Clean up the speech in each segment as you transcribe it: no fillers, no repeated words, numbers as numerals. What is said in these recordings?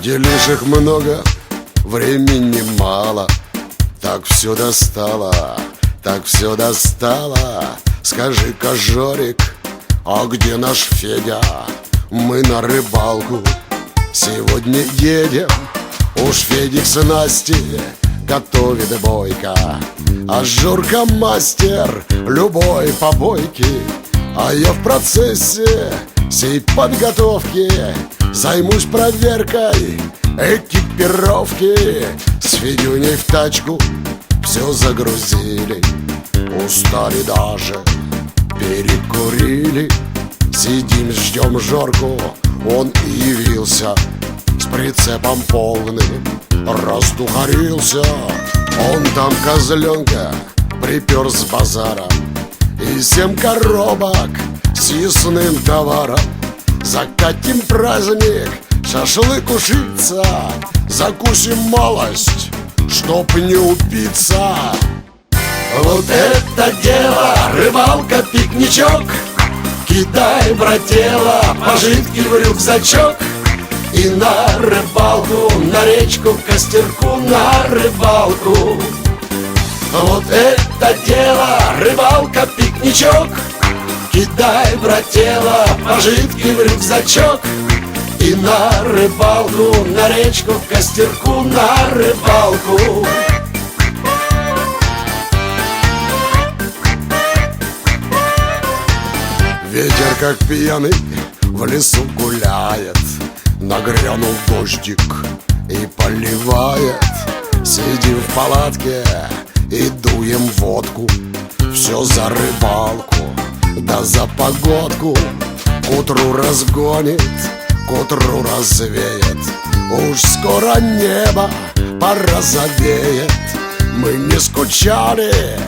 Делишек много, времени мало. Так все достало, так все достало. Скажи-ка, Жорик, а где наш Федя? Мы на рыбалку сегодня едем. Уж Федик с Настей готовит бойко, а Жорка мастер любой побойки. А я в процессе сей подготовки займусь проверкой экипировки. С Федюней в тачку все загрузили, устали даже, перекурили. Сидим, ждем Жорку, он и явился с прицепом полным, раздухарился. Он там козленка припер с базара и 7 коробок с ясным товаром. Закатим праздник, шашлык ушиться, закусим малость, чтоб не упиться. Вот это дело, рыбалка, пикничок. Кидай, брателло, пожитки в рюкзачок. И на рыбалку, на речку, к костерку, на рыбалку. Вот это дело, рыбалка, пикничок. Кидай, брателло, пожитки в рюкзачок. И на рыбалку, на речку, к костерку, на рыбалку. Ветер, как пьяный, в лесу гуляет. Нагрянул дождик и поливает. Сидим в палатке и дуем водку. Все за рыбалку, да за погодку. К утру разгонит, к утру развеет. Уж скоро небо порозовеет. Мы не скучали,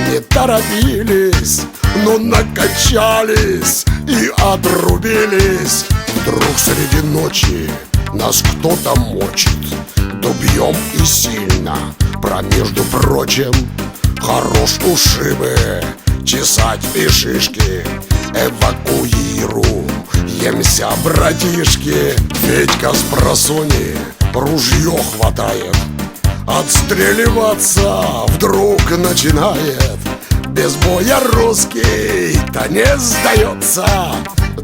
не торопились, но накачались и отрубились. Вдруг среди ночи нас кто-то мочит. Добьем и сильно, между прочим. Хорош ушибы чесать и шишки. Эвакуируемся, братишки. Федька с просони ружье хватает, отстреливаться вдруг начинает. Без боя русский-то не сдается,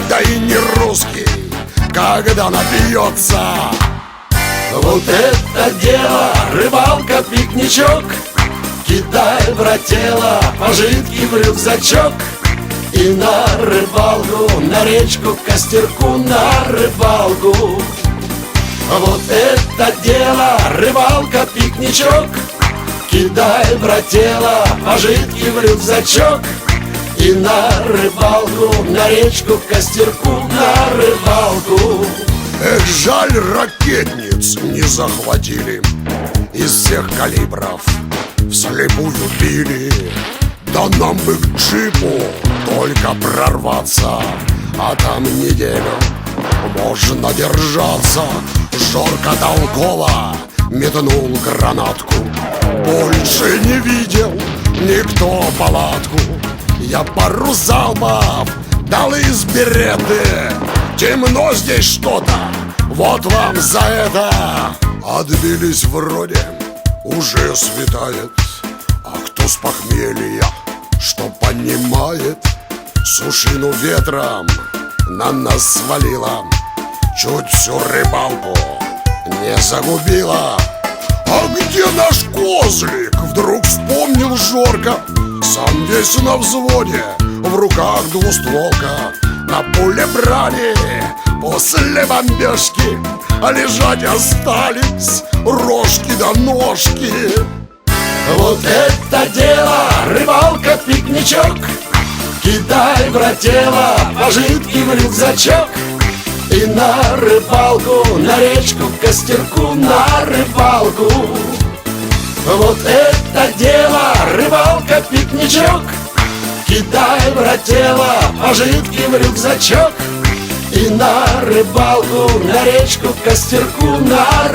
да и не русский, когда напьется. Вот это дело, рыбалка, пикничок. Кидай, брателло, пожитки в рюкзачок. И на рыбалку, на речку, к костерку, на рыбалку. Вот это дело, рыбалка, пикничок. Кидай, брателло, пожитки в рюкзачок. И на рыбалку, на речку, к костерку, на рыбалку. Эх, жаль, ракетниц не захватили. Из всех калибров вслепую били. Да нам бы к джипу только прорваться, а там неделю можно держаться. Жорка толково метнул гранатку. Больше не видел никто палатку. Я пару залпов дал из береты. Темно здесь что-то, вот вам за это. Отбились вроде, уже светает. А кто с похмелья, что понимает, сушину ветром на нас свалила. Чуть всю рыбалку не загубила. А где наш козлик? Вдруг вспомнил Жорка. Сам весь на взводе, в руках двустволка. На поле брали после бомбежки, а лежать остались рожки да ножки. Вот это дело, рыбалка, пикничок. Кидай, брателло, пожитки в рюкзачок. И на рыбалку, на речку, к костерку, на рыбалку. Вот это дело, рыбалка, пикничок. Кидай, брателло, пожитки в рюкзачок. И на рыбалку, на речку, к костерку, на